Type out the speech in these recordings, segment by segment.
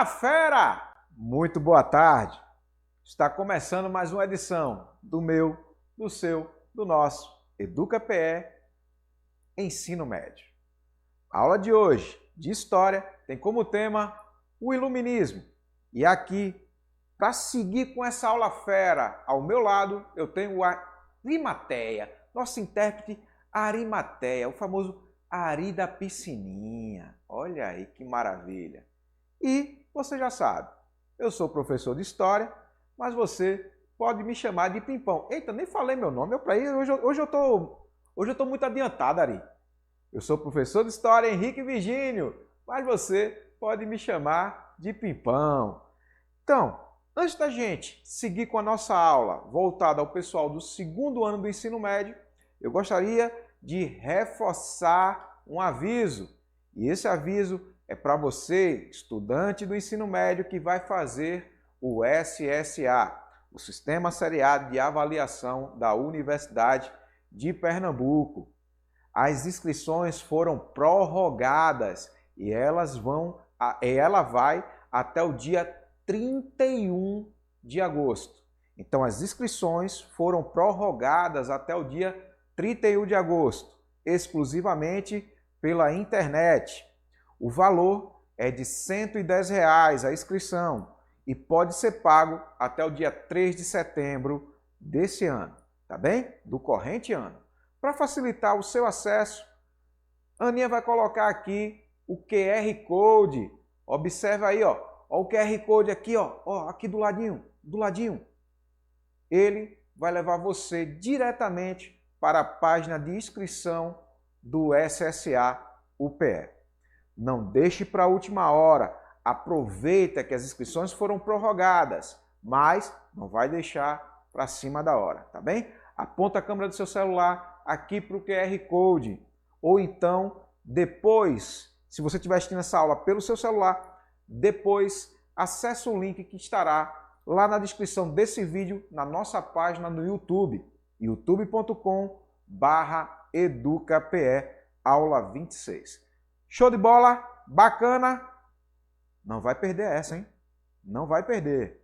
Fala, fera! Muito boa tarde. Está começando mais uma edição do meu, do seu, do nosso Educa PE Ensino Médio. A aula de hoje, de História, tem como tema o Iluminismo. E aqui, para seguir com essa aula fera, ao meu lado, eu tenho a Arimateia, nossa intérprete Arimateia, o famoso Ari da Piscininha. Olha aí que maravilha! E você já sabe, eu sou professor de História, mas você pode me chamar de Pimpão. Eita, nem falei meu nome, hoje eu tô muito adiantado, Ari. Eu sou professor de História, Henrique Virgínio, mas você pode me chamar de Pimpão. Então, antes da gente seguir com a nossa aula voltada ao pessoal do segundo ano do ensino médio, eu gostaria de reforçar um aviso. E esse aviso é para você, estudante do ensino médio, que vai fazer o SSA, o Sistema Seriado de Avaliação da Universidade de Pernambuco. As inscrições foram prorrogadas e ela vai até o dia 31 de agosto. Então, as inscrições foram prorrogadas até o dia 31 de agosto, exclusivamente pela internet. O valor é de R$ 110 a inscrição e pode ser pago até o dia 3 de setembro desse ano, tá bem? Do corrente ano. Para facilitar o seu acesso, a Aninha vai colocar aqui o QR Code. Observa aí, ó o QR Code aqui, aqui do ladinho. Ele vai levar você diretamente para a página de inscrição do SSA UPE. Não deixe para a última hora. Aproveita que as inscrições foram prorrogadas, mas não vai deixar para cima da hora, tá bem? Aponta a câmera do seu celular aqui para o QR Code. Ou então, depois, se você estiver assistindo essa aula pelo seu celular, depois acesse o link que estará lá na descrição desse vídeo na nossa página no YouTube, youtube.com/educape aula 26. Show de bola? Bacana? Não vai perder essa, hein? Não vai perder.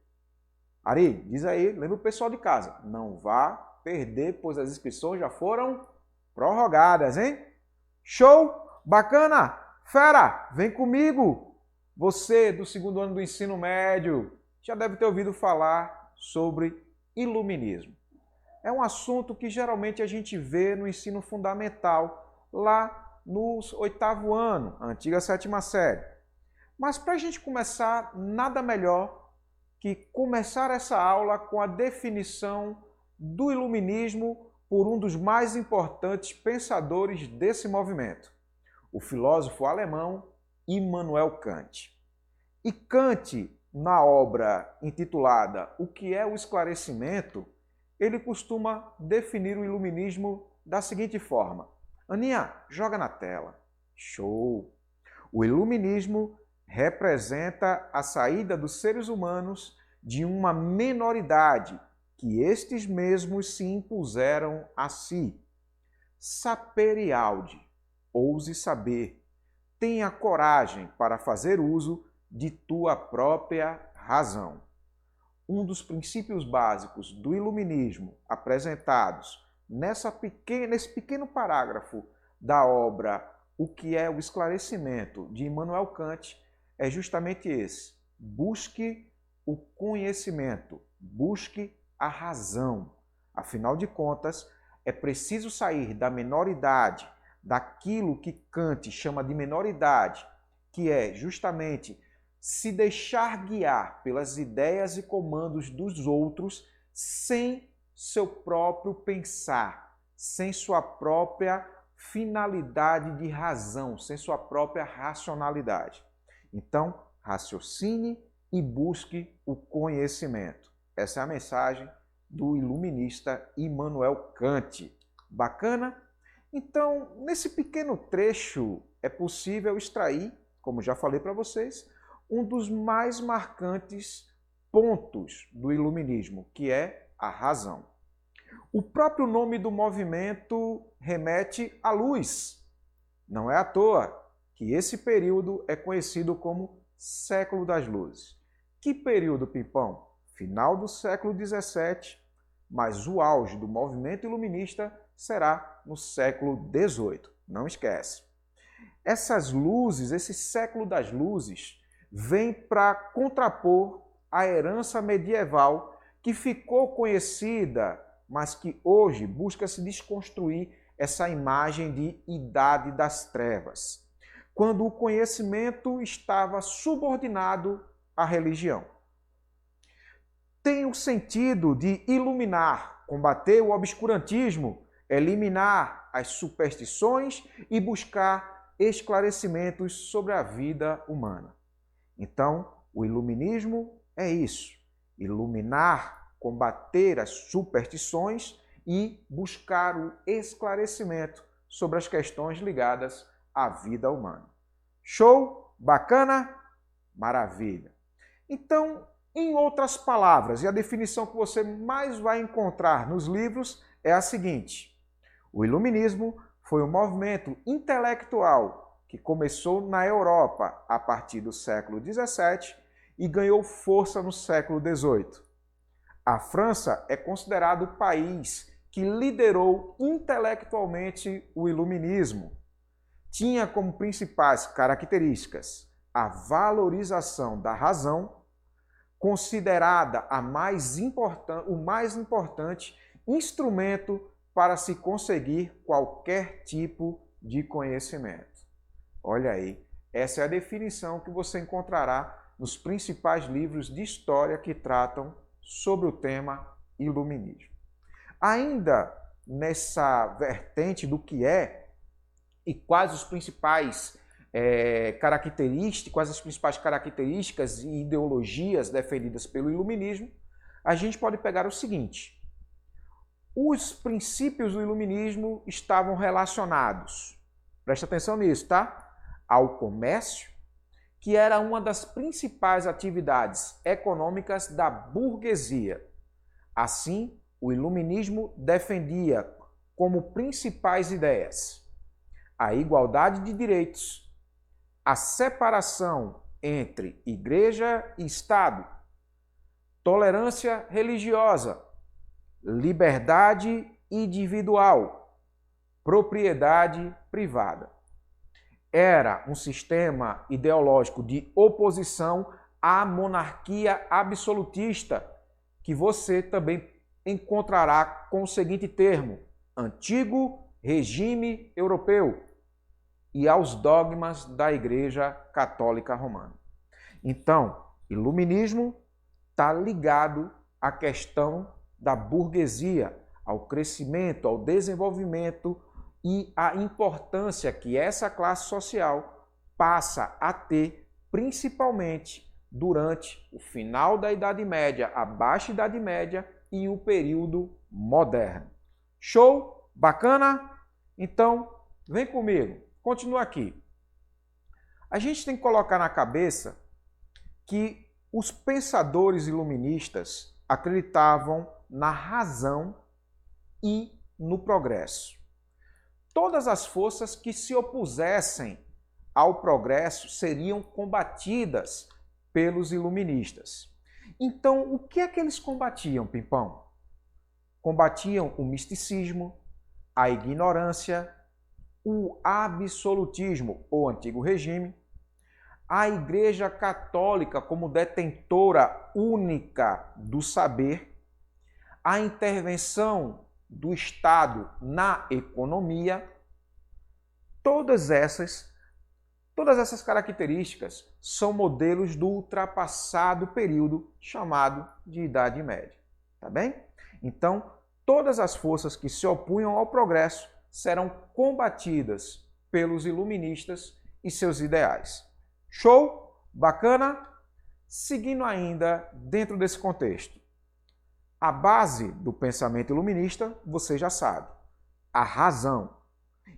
Ari, diz aí, lembra o pessoal de casa, não vá perder, pois as inscrições já foram prorrogadas, hein? Show? Bacana? Fera, vem comigo! Você do segundo ano do ensino médio já deve ter ouvido falar sobre iluminismo. É um assunto que geralmente a gente vê no ensino fundamental, lá no oitavo ano, a antiga sétima série. Mas para a gente começar, nada melhor que começar essa aula com a definição do iluminismo por um dos mais importantes pensadores desse movimento, o filósofo alemão Immanuel Kant. E Kant, na obra intitulada O que é o Esclarecimento, ele costuma definir o iluminismo da seguinte forma. Aninha, joga na tela. Show! O iluminismo representa a saída dos seres humanos de uma menoridade que estes mesmos se impuseram a si. Sapere aude, ouse saber, tenha coragem para fazer uso de tua própria razão. Um dos princípios básicos do iluminismo apresentados nesse pequeno parágrafo da obra O que é o Esclarecimento, de Immanuel Kant, é justamente esse. Busque o conhecimento, busque a razão. Afinal de contas, é preciso sair da menoridade, daquilo que Kant chama de menoridade, que é justamente se deixar guiar pelas ideias e comandos dos outros sem seu próprio pensar, sem sua própria finalidade de razão, sem sua própria racionalidade. Então, raciocine e busque o conhecimento. Essa é a mensagem do iluminista Immanuel Kant. Bacana? Então, nesse pequeno trecho é possível extrair, como já falei para vocês, um dos mais marcantes pontos do iluminismo, que é a razão. O próprio nome do movimento remete à luz. Não é à toa que esse período é conhecido como século das luzes. Que período, Pimpão? Final do século XVII, mas o auge do movimento iluminista será no século XVIII. Não esquece. Essas luzes, esse século das luzes, vem para contrapor a herança medieval que ficou conhecida, mas que hoje busca se desconstruir essa imagem de Idade das Trevas, quando o conhecimento estava subordinado à religião. Tem o sentido de iluminar, combater o obscurantismo, eliminar as superstições e buscar esclarecimentos sobre a vida humana. Então, o iluminismo é isso: iluminar, combater as superstições e buscar o esclarecimento sobre as questões ligadas à vida humana. Show? Bacana? Maravilha! Então, em outras palavras, e a definição que você mais vai encontrar nos livros é a seguinte: o iluminismo foi um movimento intelectual que começou na Europa a partir do século XVII e ganhou força no século XVIII. A França é considerado o país que liderou intelectualmente o iluminismo. Tinha como principais características a valorização da razão, considerada o mais importante instrumento para se conseguir qualquer tipo de conhecimento. Olha aí, essa é a definição que você encontrará nos principais livros de história que tratam sobre o tema iluminismo. Ainda nessa vertente do que é e quais as principais características e ideologias defendidas pelo iluminismo, a gente pode pegar o seguinte: os princípios do iluminismo estavam relacionados, presta atenção nisso, tá? Ao comércio, que era uma das principais atividades econômicas da burguesia. Assim, o iluminismo defendia como principais ideias a igualdade de direitos, a separação entre igreja e Estado, tolerância religiosa, liberdade individual, propriedade privada. Era um sistema ideológico de oposição à monarquia absolutista, que você também encontrará com o seguinte termo: antigo regime europeu, e aos dogmas da Igreja Católica Romana. Então, iluminismo está ligado à questão da burguesia, ao crescimento, ao desenvolvimento e à importância que essa classe social passa a ter, principalmente durante o final da Idade Média, a Baixa Idade Média e o período moderno. Show? Bacana? Então, vem comigo. Continua aqui. A gente tem que colocar na cabeça que os pensadores iluministas acreditavam na razão e no progresso. Todas as forças que se opusessem ao progresso seriam combatidas pelos iluministas. Então, o que é que eles combatiam, Pimpão? Combatiam o misticismo, a ignorância, o absolutismo, ou antigo regime, a Igreja Católica como detentora única do saber, a intervenção do Estado na economia. Todas essas características são modelos do ultrapassado período chamado de Idade Média, tá bem? Então, todas as forças que se opunham ao progresso serão combatidas pelos iluministas e seus ideais. Show? Bacana? Seguindo ainda dentro desse contexto. A base do pensamento iluminista, você já sabe, a razão.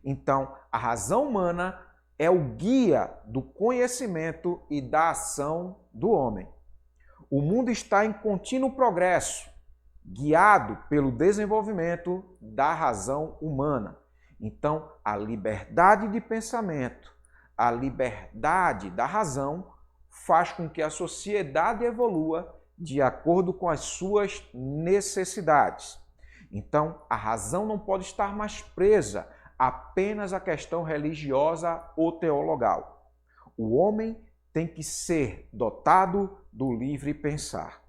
Então, a razão humana é o guia do conhecimento e da ação do homem. O mundo está em contínuo progresso, guiado pelo desenvolvimento da razão humana. Então, a liberdade de pensamento, a liberdade da razão faz com que a sociedade evolua de acordo com as suas necessidades. Então, a razão não pode estar mais presa apenas à questão religiosa ou teologal. O homem tem que ser dotado do livre pensar.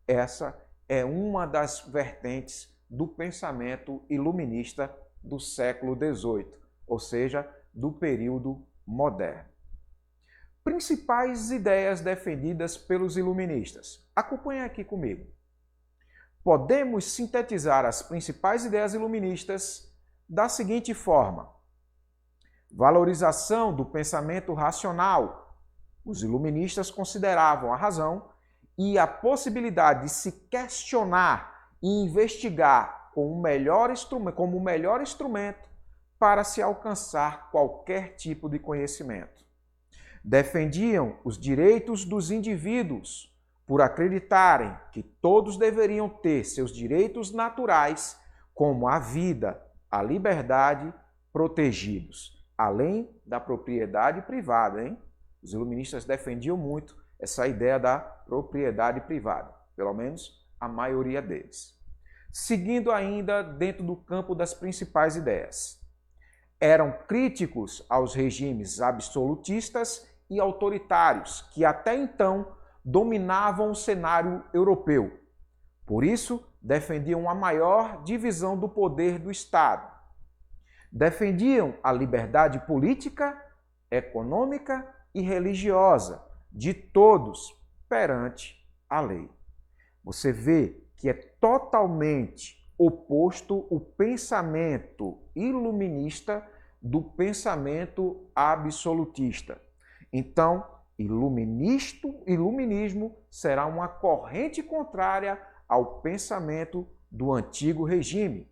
Essa é uma das vertentes do pensamento iluminista do século XVIII, ou seja, do período moderno. Principais ideias defendidas pelos iluministas. Acompanhe aqui comigo. Podemos sintetizar as principais ideias iluministas da seguinte forma: valorização do pensamento racional. Os iluministas consideravam a razão e a possibilidade de se questionar e investigar como o melhor instrumento para se alcançar qualquer tipo de conhecimento. Defendiam os direitos dos indivíduos por acreditarem que todos deveriam ter seus direitos naturais, como a vida, a liberdade, protegidos, além da propriedade privada, hein? Os iluministas defendiam muito essa ideia da propriedade privada, pelo menos a maioria deles. Seguindo ainda dentro do campo das principais ideias. Eram críticos aos regimes absolutistas e autoritários que até então dominavam o cenário europeu. Por isso, defendiam a maior divisão do poder do Estado. Defendiam a liberdade política, econômica e religiosa de todos perante a lei. Você vê que é totalmente oposto o pensamento iluminista do pensamento absolutista. Então, iluminismo será uma corrente contrária ao pensamento do antigo regime,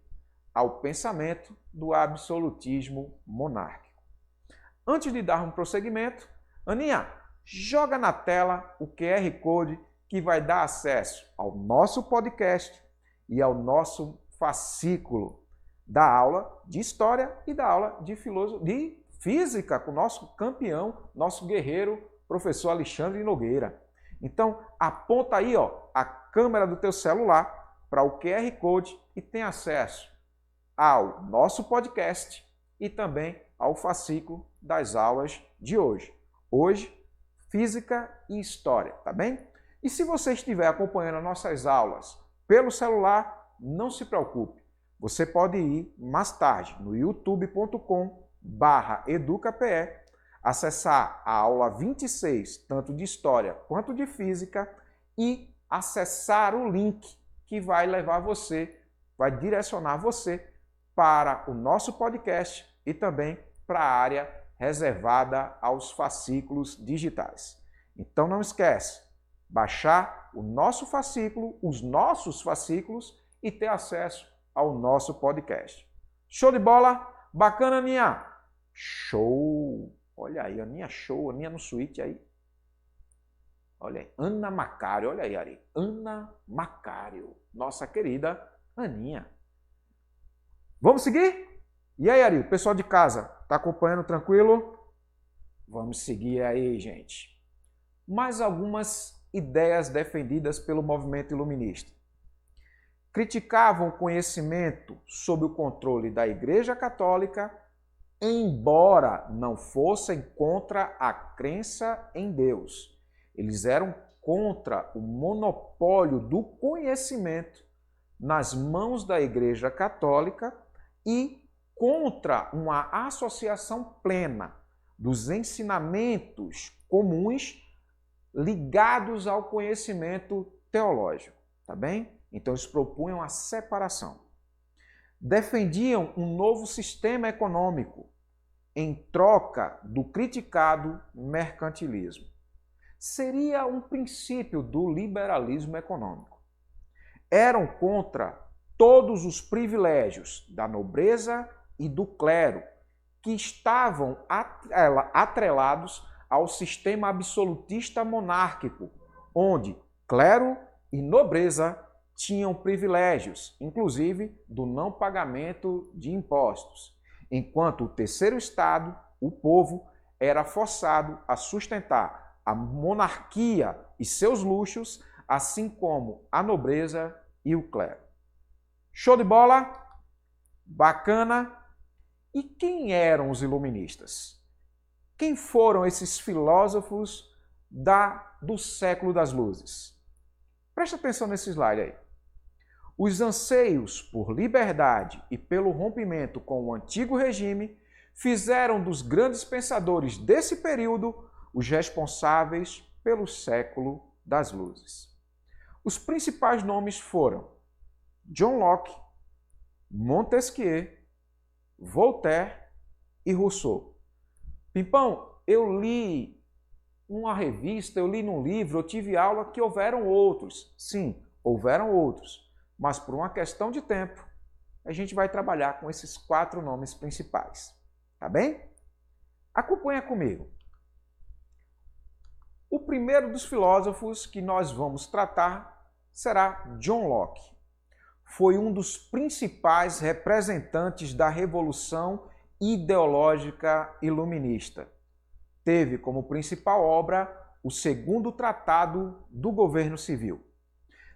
ao pensamento do absolutismo monárquico. Antes de dar um prosseguimento, Aninha, joga na tela o QR Code que vai dar acesso ao nosso podcast e ao nosso fascículo da aula de História e da aula de Física com o nosso campeão, nosso guerreiro, professor Alexandre Nogueira. Então, aponta aí a câmera do teu celular para o QR Code e tem acesso ao nosso podcast e também ao fascículo das aulas de hoje. Hoje, Física e História, tá bem? E se você estiver acompanhando as nossas aulas pelo celular, não se preocupe. Você pode ir mais tarde no youtube.com/educape, acessar a aula 26, tanto de História quanto de Física, e acessar o link que vai vai direcionar você para o nosso podcast e também para a área reservada aos fascículos digitais. Então não esquece, baixar o nosso fascículo, os nossos fascículos e ter acesso ao nosso podcast. Show de bola? Bacana, Aninha? Show! Olha aí, Aninha show, Aninha no suíte aí. Olha aí, Ana Macário, olha aí, Ari. Ana Macário, nossa querida Aninha. Vamos seguir? E aí, Ari, o pessoal de casa, tá acompanhando tranquilo? Vamos seguir aí, gente. Mais algumas ideias defendidas pelo movimento iluminista. Criticavam o conhecimento sob o controle da Igreja Católica, embora não fossem contra a crença em Deus. Eles eram contra o monopólio do conhecimento nas mãos da Igreja Católica e contra uma associação plena dos ensinamentos comuns ligados ao conhecimento teológico, tá bem? Então eles propunham a separação. Defendiam um novo sistema econômico em troca do criticado mercantilismo. Seria um princípio do liberalismo econômico. Eram contra todos os privilégios da nobreza e do clero que estavam atrelados ao sistema absolutista monárquico, onde clero e nobreza tinham privilégios, inclusive do não pagamento de impostos, enquanto o terceiro estado, o povo, era forçado a sustentar a monarquia e seus luxos, assim como a nobreza e o clero. Show de bola? Bacana? E quem eram os iluministas? Quem foram esses filósofos do século das luzes? Presta atenção nesse slide aí. Os anseios por liberdade e pelo rompimento com o antigo regime fizeram dos grandes pensadores desse período os responsáveis pelo século das luzes. Os principais nomes foram John Locke, Montesquieu, Voltaire e Rousseau. Pimpão, eu li numa revista, eu li num livro, eu tive aula que houveram outros. Sim, houveram outros. Mas por uma questão de tempo, a gente vai trabalhar com esses 4 nomes principais. Tá bem? Acompanha comigo. O primeiro dos filósofos que nós vamos tratar será John Locke. Foi um dos principais representantes da Revolução Ideológica Iluminista. Teve como principal obra o Segundo Tratado do Governo Civil.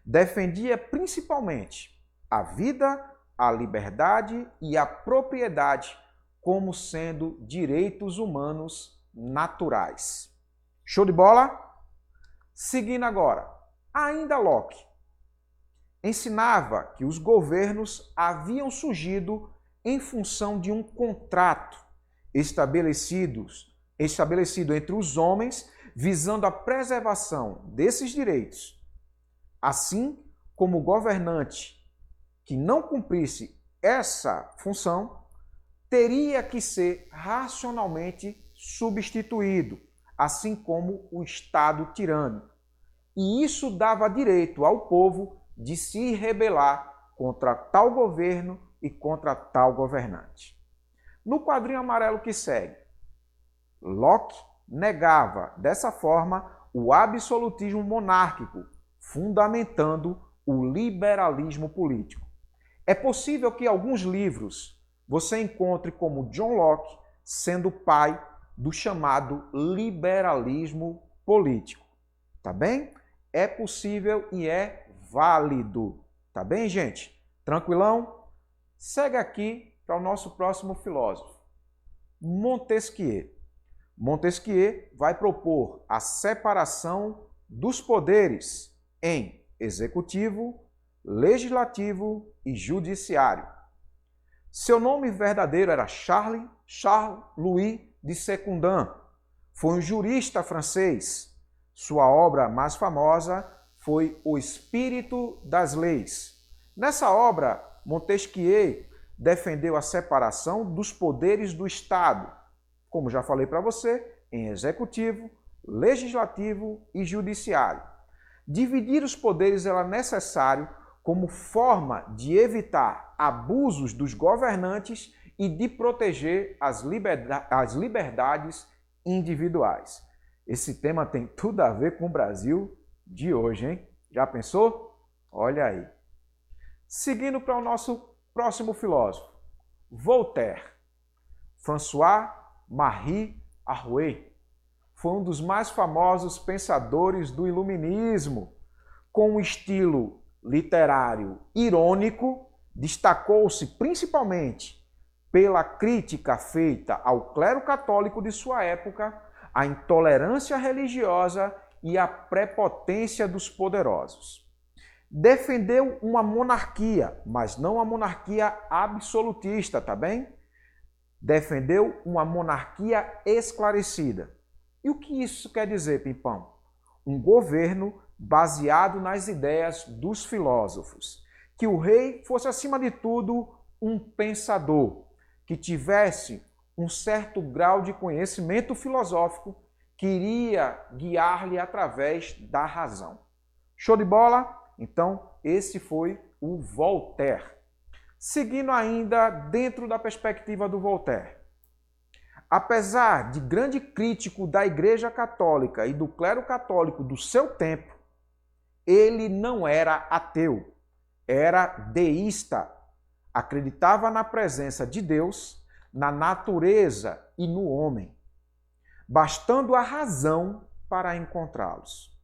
Defendia principalmente a vida, a liberdade e a propriedade como sendo direitos humanos naturais. Show de bola? Seguindo agora, ainda Locke ensinava que os governos haviam surgido em função de um contrato estabelecido entre os homens visando a preservação desses direitos. Assim como o governante que não cumprisse essa função teria que ser racionalmente substituído, assim como o Estado tirânico. E isso dava direito ao povo de se rebelar contra tal governo e contra tal governante. No quadrinho amarelo que segue, Locke negava, dessa forma, o absolutismo monárquico, fundamentando o liberalismo político. É possível que alguns livros você encontre como John Locke sendo pai do chamado liberalismo político. Tá bem? É possível e é válido. Tá bem, gente? Tranquilão? Segue aqui para o nosso próximo filósofo, Montesquieu. Montesquieu vai propor a separação dos poderes em executivo, legislativo e judiciário. Seu nome verdadeiro era Charles Louis de Secundin. Foi um jurista francês. Sua obra mais famosa foi O Espírito das Leis. Nessa obra, Montesquieu defendeu a separação dos poderes do Estado, como já falei para você, em executivo, legislativo e judiciário. Dividir os poderes era necessário como forma de evitar abusos dos governantes e de proteger as liberdades individuais. Esse tema tem tudo a ver com o Brasil de hoje, hein? Já pensou? Olha aí. Seguindo para o nosso próximo filósofo, Voltaire. François-Marie Arouet foi um dos mais famosos pensadores do Iluminismo. Com um estilo literário irônico, destacou-se principalmente pela crítica feita ao clero católico de sua época, à intolerância religiosa e à prepotência dos poderosos. Defendeu uma monarquia, mas não a monarquia absolutista, tá bem? Defendeu uma monarquia esclarecida. E o que isso quer dizer, Pimpão? Um governo baseado nas ideias dos filósofos. Que o rei fosse, acima de tudo, um pensador, que tivesse um certo grau de conhecimento filosófico que iria guiar-lhe através da razão. Show de bola? Então, esse foi o Voltaire. Seguindo ainda dentro da perspectiva do Voltaire. Apesar de grande crítico da Igreja Católica e do clero católico do seu tempo, ele não era ateu, era deísta. Acreditava na presença de Deus, na natureza e no homem. Bastando a razão para encontrá-los.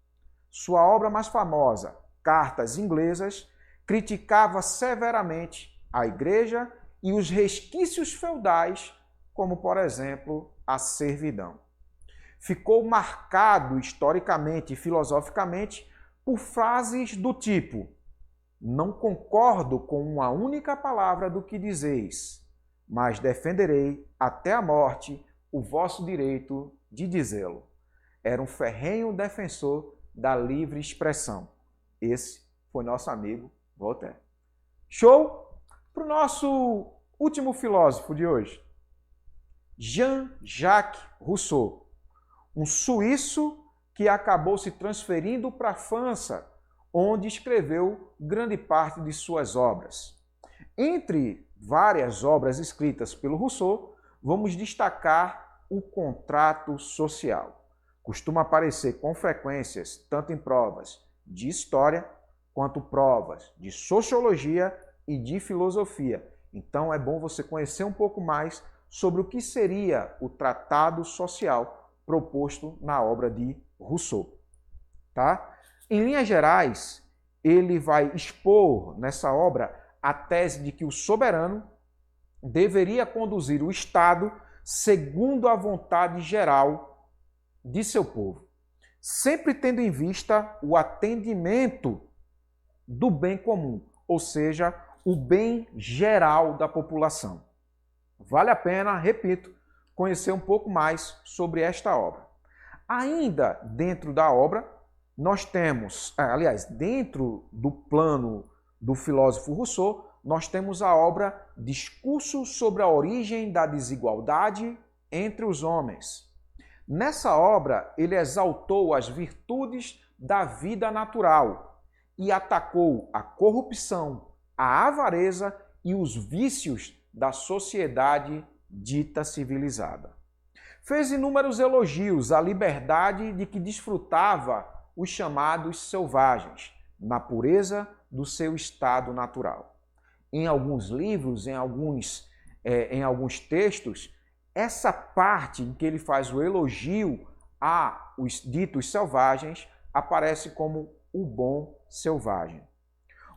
Sua obra mais famosa, Cartas Inglesas, criticava severamente a Igreja e os resquícios feudais, como, por exemplo, a servidão. Ficou marcado historicamente e filosoficamente por frases do tipo: não concordo com uma única palavra do que dizeis, mas defenderei até a morte o vosso direito de dizê-lo. Era um ferrenho defensor da livre expressão. Esse foi nosso amigo Voltaire. Show? Para o nosso último filósofo de hoje, Jean-Jacques Rousseau, um suíço que acabou se transferindo para a França, onde escreveu grande parte de suas obras. Entre várias obras escritas pelo Rousseau, vamos destacar o Contrato Social. Costuma aparecer com frequências tanto em provas de história quanto provas de sociologia e de filosofia. Então é bom você conhecer um pouco mais sobre o que seria o tratado social proposto na obra de Rousseau. Tá? Em linhas gerais, ele vai expor nessa obra a tese de que o soberano deveria conduzir o Estado segundo a vontade geral de seu povo, sempre tendo em vista o atendimento do bem comum, ou seja, o bem geral da população. Vale a pena, repito, conhecer um pouco mais sobre esta obra. Ainda dentro da obra, nós temos, dentro do plano do filósofo Rousseau, nós temos a obra Discurso sobre a Origem da Desigualdade entre os Homens. Nessa obra, ele exaltou as virtudes da vida natural e atacou a corrupção, a avareza e os vícios da sociedade dita civilizada. Fez inúmeros elogios à liberdade de que desfrutava os chamados selvagens, na pureza do seu estado natural. Em alguns livros, em alguns textos, essa parte em que ele faz o elogio aos ditos selvagens aparece como o bom selvagem.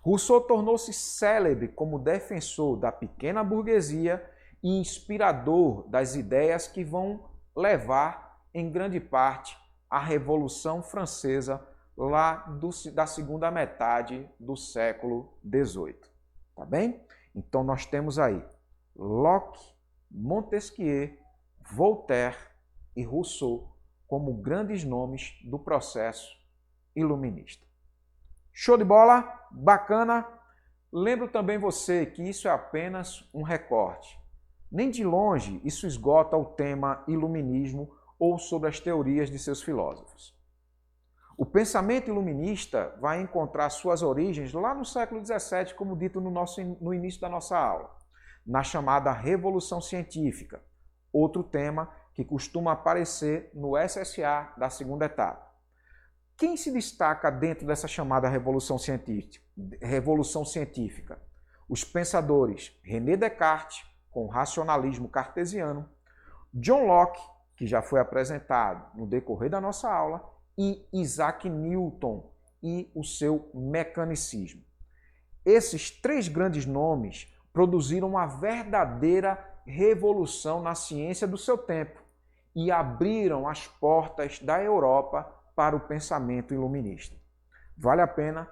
Rousseau tornou-se célebre como defensor da pequena burguesia e inspirador das ideias que vão levar, em grande parte, à Revolução Francesa lá da segunda metade do século XVIII. Tá bem? Então nós temos aí Locke, Montesquieu, Voltaire e Rousseau como grandes nomes do processo iluminista. Show de bola? Bacana? Lembro também você que isso é apenas um recorte. Nem de longe isso esgota o tema iluminismo ou sobre as teorias de seus filósofos. O pensamento iluminista vai encontrar suas origens lá no século XVII, como dito no início da nossa aula, na chamada Revolução Científica, outro tema que costuma aparecer no SSA da segunda etapa. Quem se destaca dentro dessa chamada Revolução Científica? Os pensadores René Descartes, com o racionalismo cartesiano, John Locke, que já foi apresentado no decorrer da nossa aula, e Isaac Newton e o seu mecanicismo. Esses três grandes nomes produziram uma verdadeira revolução na ciência do seu tempo e abriram as portas da Europa para o pensamento iluminista. Vale a pena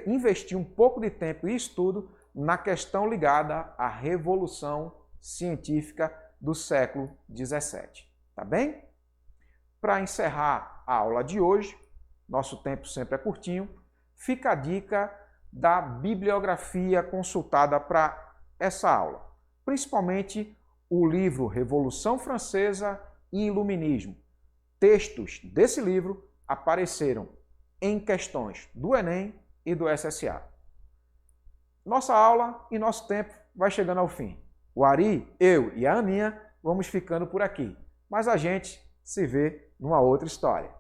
investir um pouco de tempo e estudo na questão ligada à Revolução Científica do século XVII. Tá bem? Para encerrar a aula de hoje, nosso tempo sempre é curtinho, fica a dica da bibliografia consultada para essa aula, principalmente o livro Revolução Francesa e Iluminismo. Textos desse livro apareceram em questões do Enem e do SSA. Nossa aula e nosso tempo vai chegando ao fim. O Ari, eu e a Aninha vamos ficando por aqui, mas a gente se vê numa outra história.